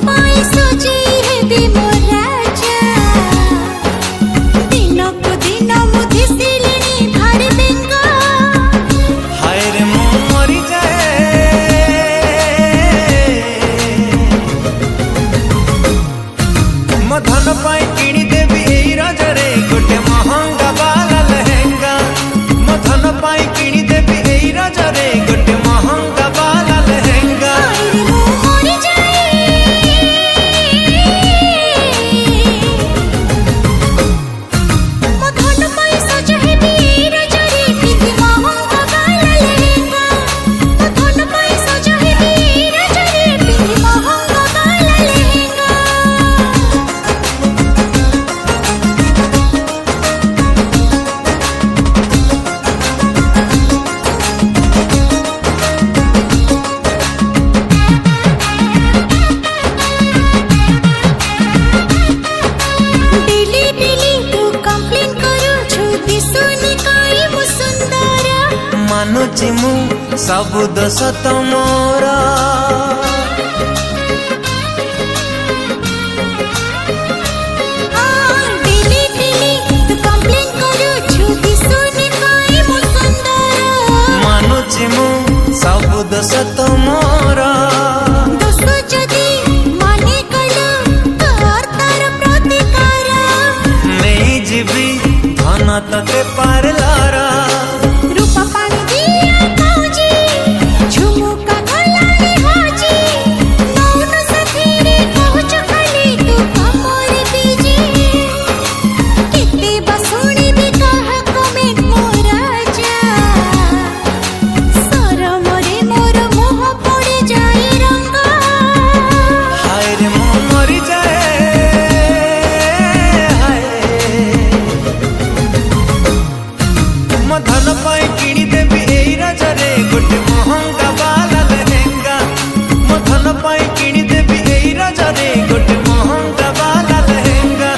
पाई सजे हेबी मोर राजा दिन को दिन मुझे सिलनी भारी बेंगा हाय रे मो मरी जाए मो धन पाई किणी देवी एई रजरे गोटे महंगा बाला लहेंगा मो धन पाई किणी देवी एई रजरे गोटे महंगा बाला लहेंगा मानुची मु सबु दोष तमोर मानुची मु सबु दोष तमोर दोष जदि माने कलो तार तार प्रतिकार नहीं जीवी धन तते पारलारा धन पाई किणी देवी एई रजरे गोटे महंगा बाला लहेंगा मो धन पाई किणी देवी एई रजरे गोटे महंगा बाला लहेंगा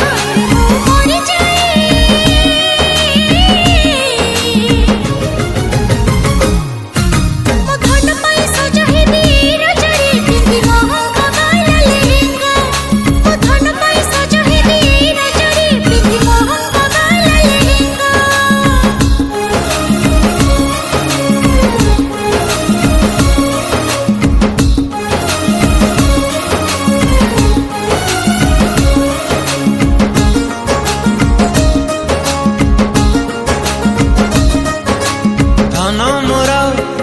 धन मोर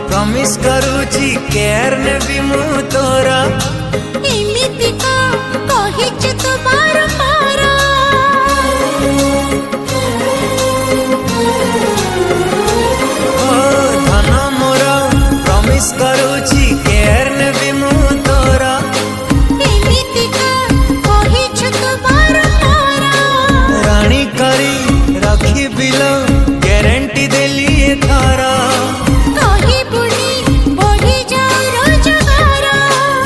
प्रमिस करूची केयर नेबी मु तोरा एमिति का कहिच तो बार बार धन मोर प्रमिस करूची केयर नेबी मु तोरा एमिति का कहिच तो बार बार रानी करी रखी बिलो गारंटी देली थारा कही बुढ़ी बढ़ी जाओ रोजगार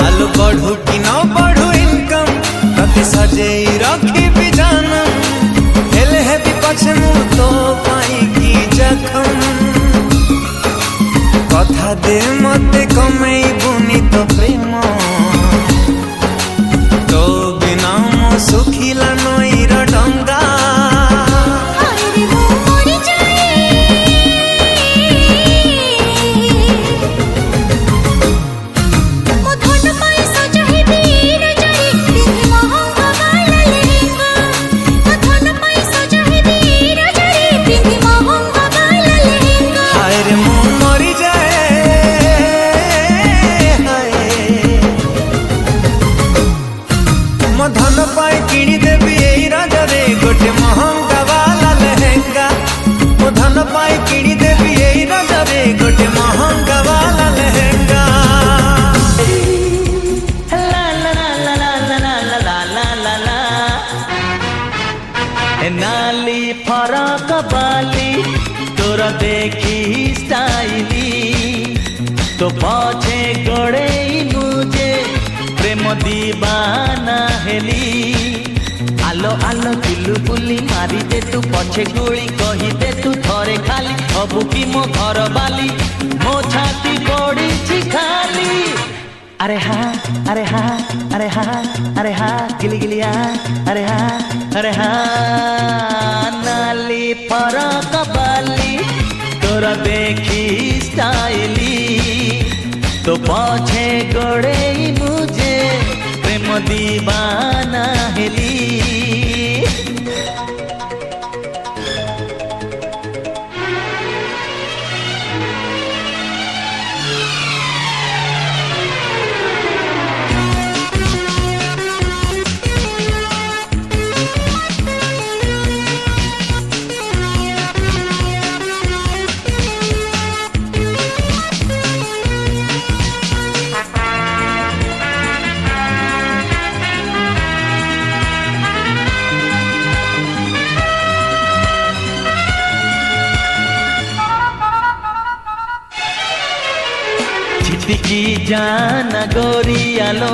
आलू बढ़ू कि न बढ़ू इनकम कति सजेई रखी भी जानम हेले है विपक्ष मु तो पाई की जखम कथा दे मते कमेई बुनी तो प्रेम तो बिना मो सुखिला नईर डंगा धन पाई किणी देवी एई रजरे गोटे महंगा बाला लहेंगा मो धन पाई किणी देवी एई रजरे गोटे महंगा बाला लहेंगा ला ला ला ला ला ला ला ला ला नाली फरक बाली तोर देखी स्टाइली तो पछे गड़े मुझे प्रेम दीवाना हेली आलो आलो चुलु बुली मारी दे तू पछे गुली कही दे तू थरे खाली हबु की मो घर बाली मो छाती पड़ी खाली अरे हाँ अरे हाँ अरे हाँ अरे हाँ गिली गिलिया अरे हाँ अरे हाँ नाली फरक बाली तोरा देखी स्टाइली तो पछे गोड़े मुझे प्रेम दीवाना हेली टिकी जाना गोरियालो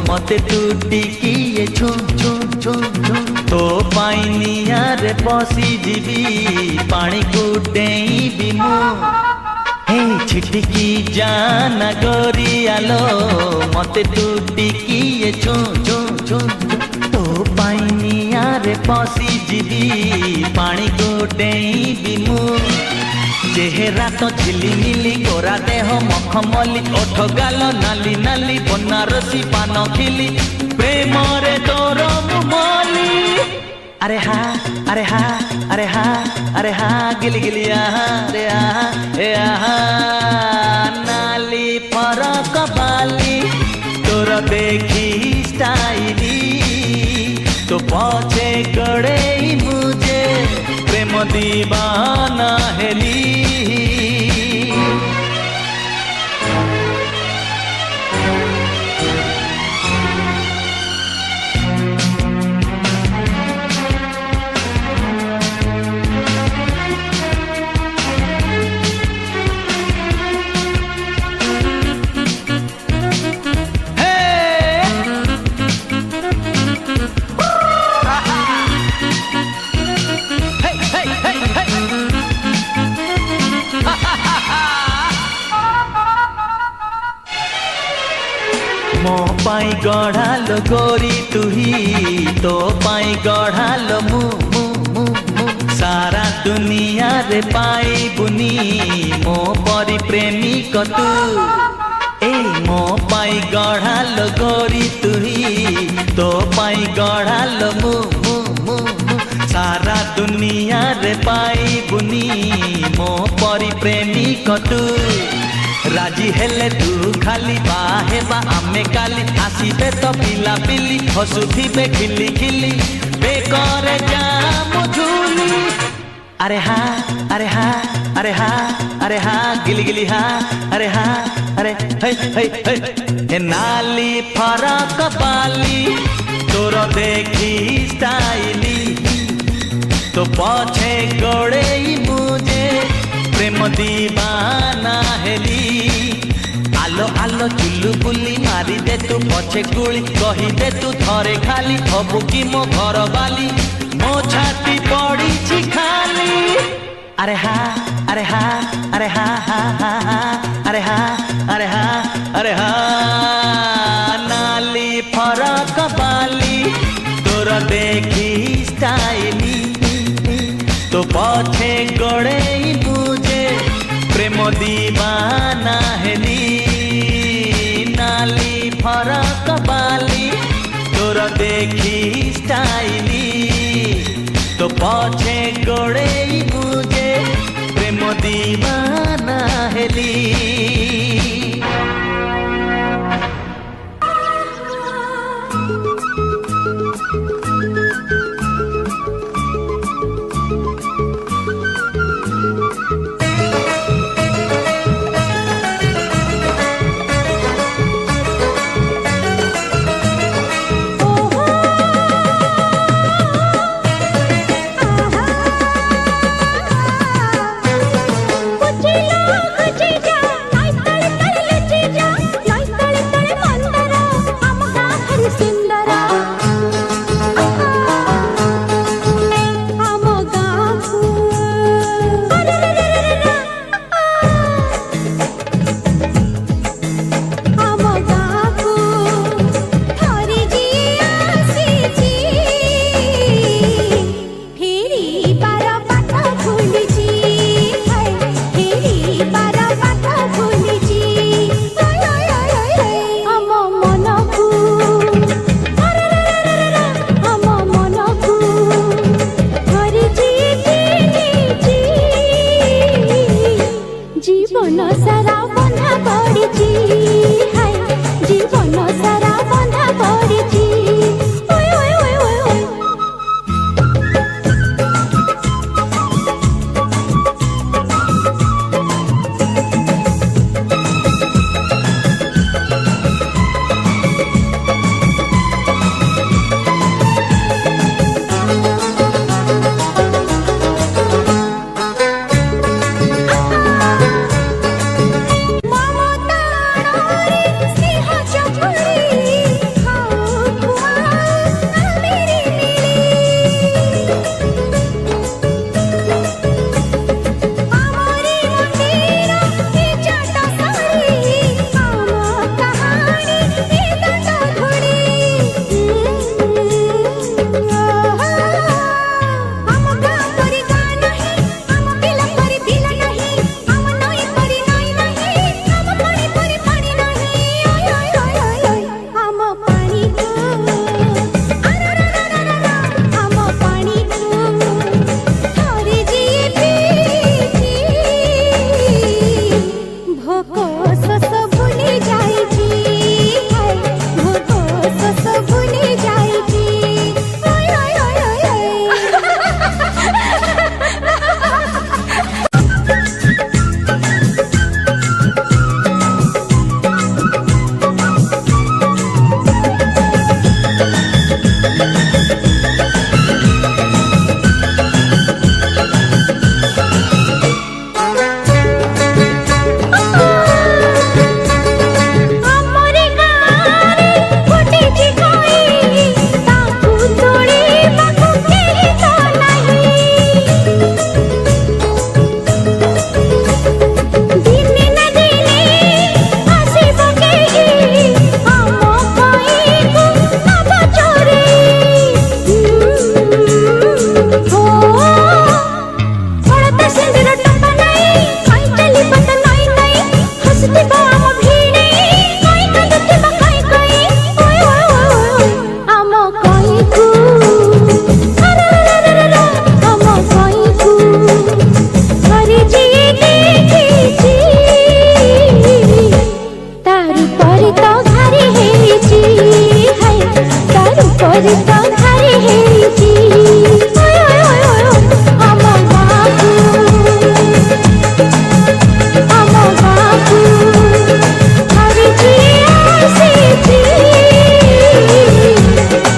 मते तू टिकी छू छू छू छू तो पाइनिया रे पसी जीवी पानी को डेई मु हे छिटकी जाना गोरियालो मते तू टिकी छू छू छू तो पाइनिया रे पसी जीवी पानी को डेई मु चेहरा तो झिलिमिली गोरा देह मखमली ओठ गाल नाली नाली बनारसी पान खिली प्रेम रे तोर मुमली अरे हाँ अरे हाँ अरे हाँ अरे हाँ गिली गिलिया रे आहा नाली फरक बाली तोर देखी स्टाइली तो पछे गड़े मुझे प्रेम दीवाना हेली मो पाई गढ़ालो गोरी तुही तो पाई गढ़ालो मु मु मु मु सारा दुनिया रे पाई बुनी मो परी प्रेमी कतु ए मो पाई गढ़ालो गोरी तुही तो पाई गढ़ालो मु मु मु मु सारा दुनिया रे पाई बुनी मो परी प्रेमी कतु राजी हेले तू खाली बाहे बा आमे काली आसीबे तो पिला पिली हसुथिबे खिली खिली बेकरे जाम झूली अरे हाँ अरे हाँ अरे हाँ अरे हाँ गिली गिली हाँ अरे हाँ अरे हे नाली फरक बाली तोर देखी स्टाइली तो पछे गोड़े मुझे प्रेम दीवाना हेली आलो आलो चुलु बुली मारी दे तू पछे गुली कही दे तू थरे खाली हबु की मो घर बाली मो छाती पड़ी छी खाली अरे हाँ अरे हाँ अरे हाँ हाँ हाँ हाँ अरे हाँ अरे हाँ अरे हाँ नाली फरक बाली तोर देखी स्टाइली तो पछे गड़े मुझे प्रेम दीवाना हेली नाली फरक बाली तोर देखी स्टाइली तो पछे गड़े मुझे प्रेम दीवाना हेली कुछ लोग जीजा ତ ଭାରି ହେଇଛି ଆମ ବାବୁ ଧରିଛି ଆସିଛି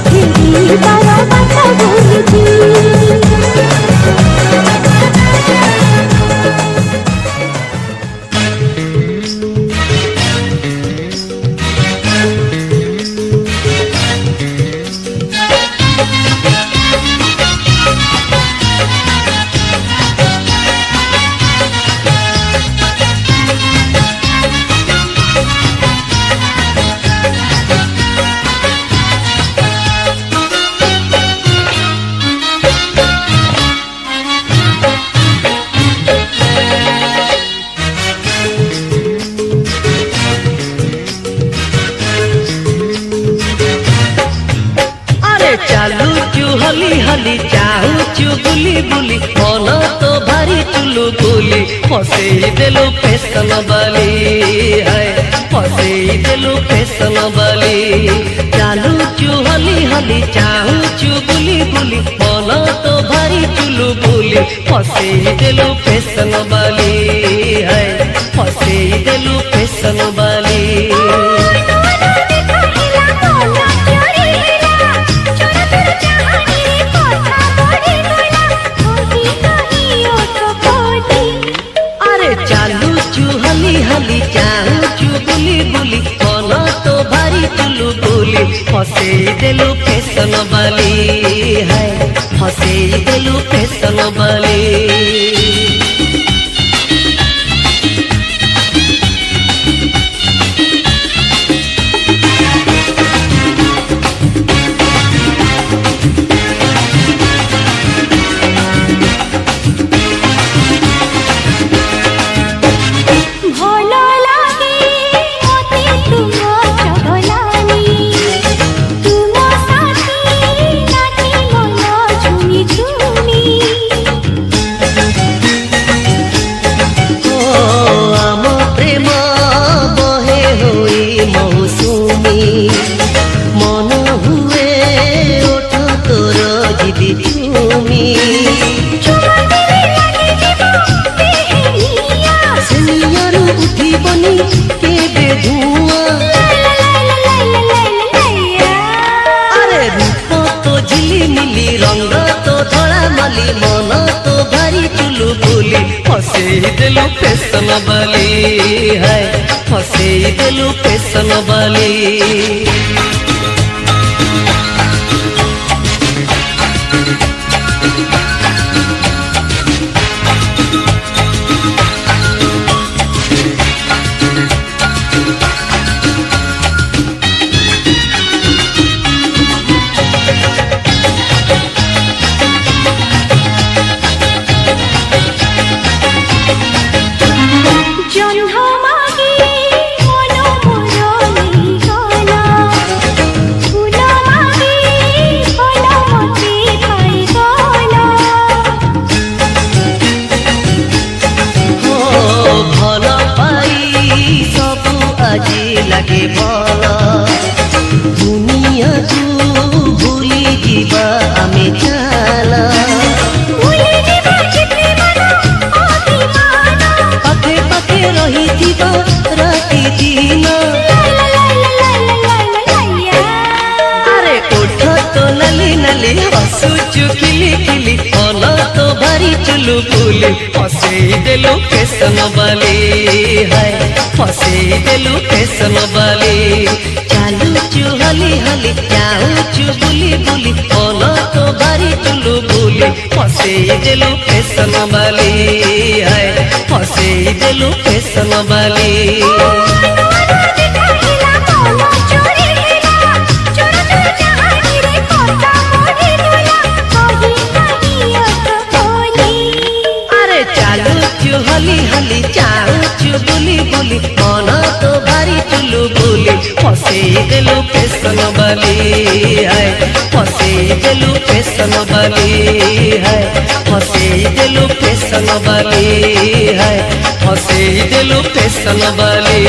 ଫେରିବାର ବାଟ ଭୁଲିଛି चालूचु हली हली चाहूचु बुली बुली मन तो भारी चुलु बुली फसई देलु फैशन बाली है फसई देलु फैशन बाली चालूचु हली हली चाहूचु बुली बुली मन तो भारी चुलु बुली फसई देलु फैशन बाली है फसई देलु फैशन बाली चालूचु हली हली चाहूचु बुली बुली मन तो भारी चुलु बुली फसई देलु फैशन बाली है फसई देलु फैशन बाली रंग तो धड़ा मली मन तो भारी चुलु बुली फसई देलु फैशन बाली है फसई देलु फैशन बाली लगे भला दुनिया तू भूली जीवा आमे चला पाखे पाखे रही जीवा राति दिन अरे कोठ तो नली नली हसुचु खिली खिली मन तो भारी चुलु बुली फसई देलु फैशन बाली है फसई देलु फैशन बाली चालूचु हली हली चाहूचु बुली बुली मन तो भारी चुलु बुली फसई देलु फैशन बाली है फसई देलु फैशन बाली चालूचु हली हली चाहूचु बुली बुली मन तो भारी चुलु बुली फसई देलु फैशन बाली है फसई देलु फैशन बाली है फसई देलु फैशन बाली है फसई देलु फैशन बाली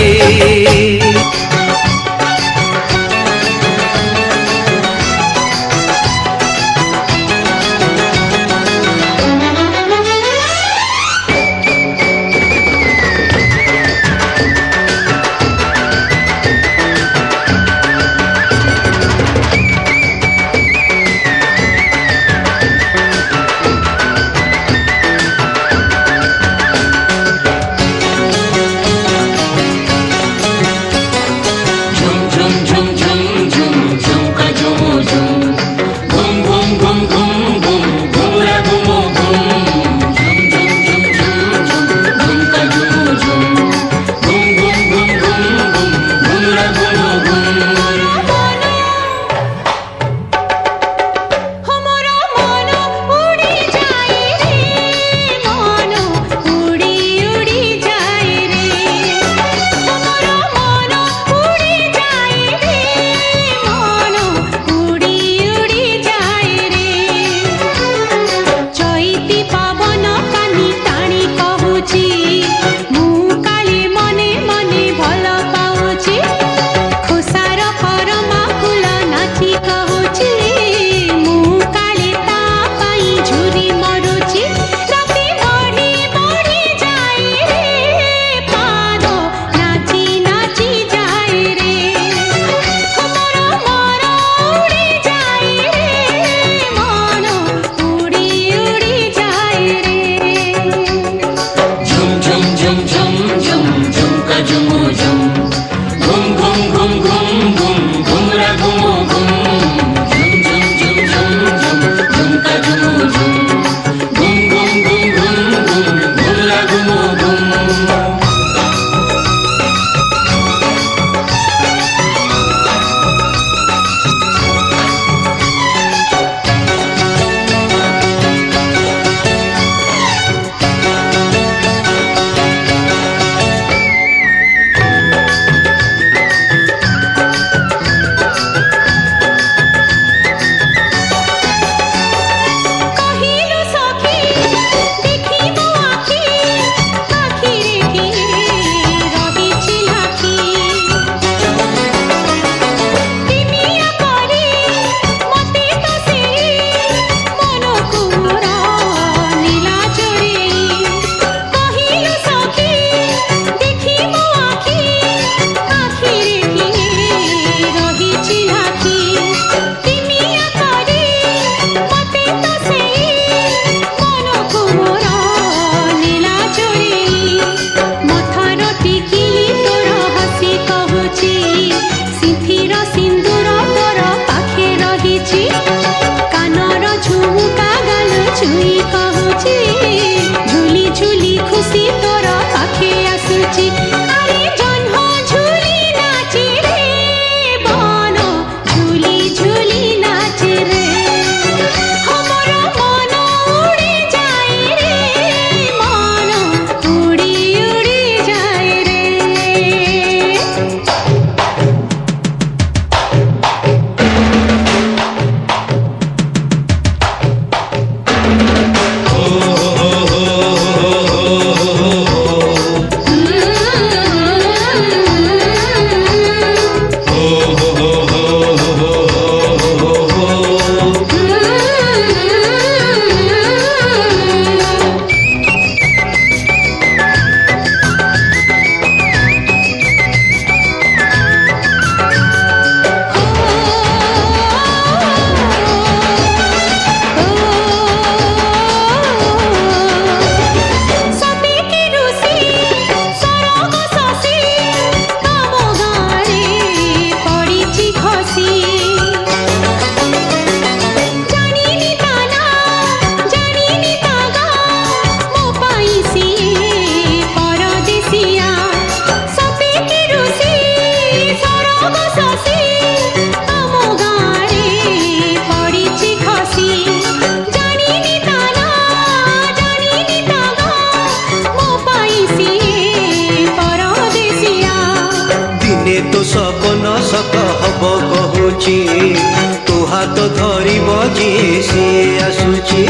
ହାତ ଧରିବ ଯିଏ ସିଏ ଆସୁଛି।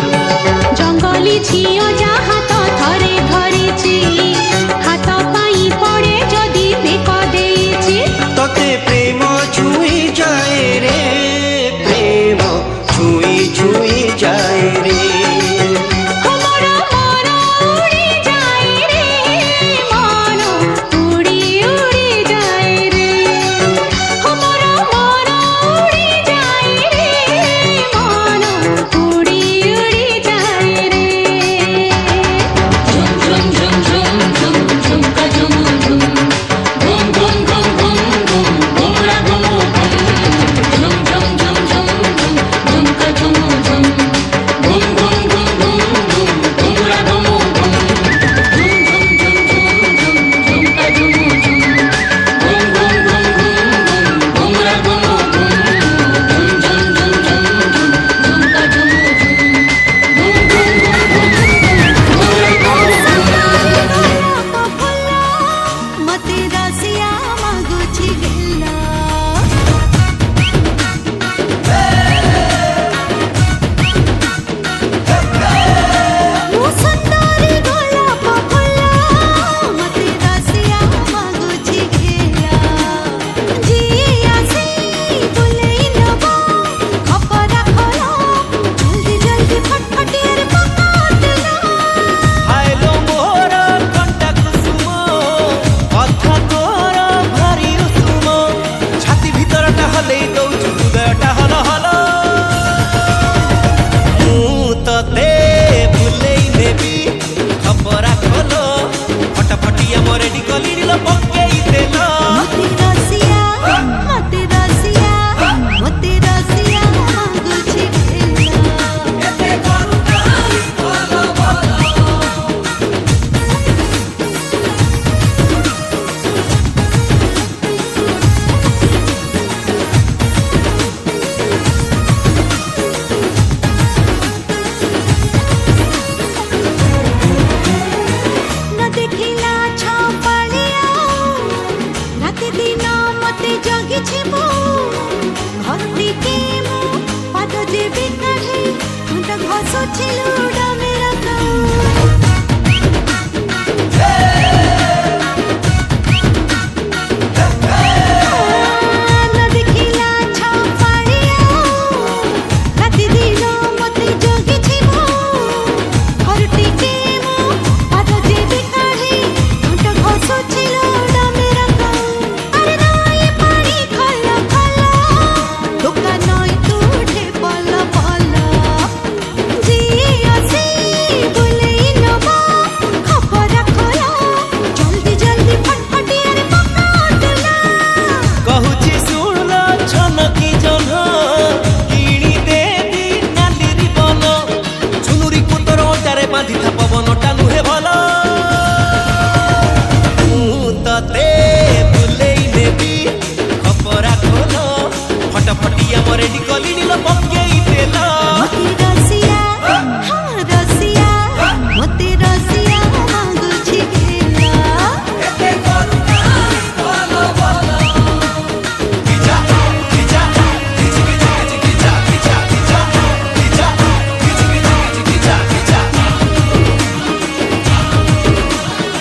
ଜଙ୍ଗଲି ଝିଅ ଯାହା ତ ଥରେ ଧରିଛି, ହାତ ପାଇଁ ପଡ଼େ ଯଦି ବେକ ଦେଇଛି। ତତେ ପ୍ରେମ ଛୁଇଁ ଯାଏ ରେ, ପ୍ରେମ ଛୁଇଁ ଛୁଇଁ ଯାଏ ରେ। ଘର ଟିକେ ମୁଁ ପାଦ ଯିବି କାଢ଼ି ଘାସ ছিল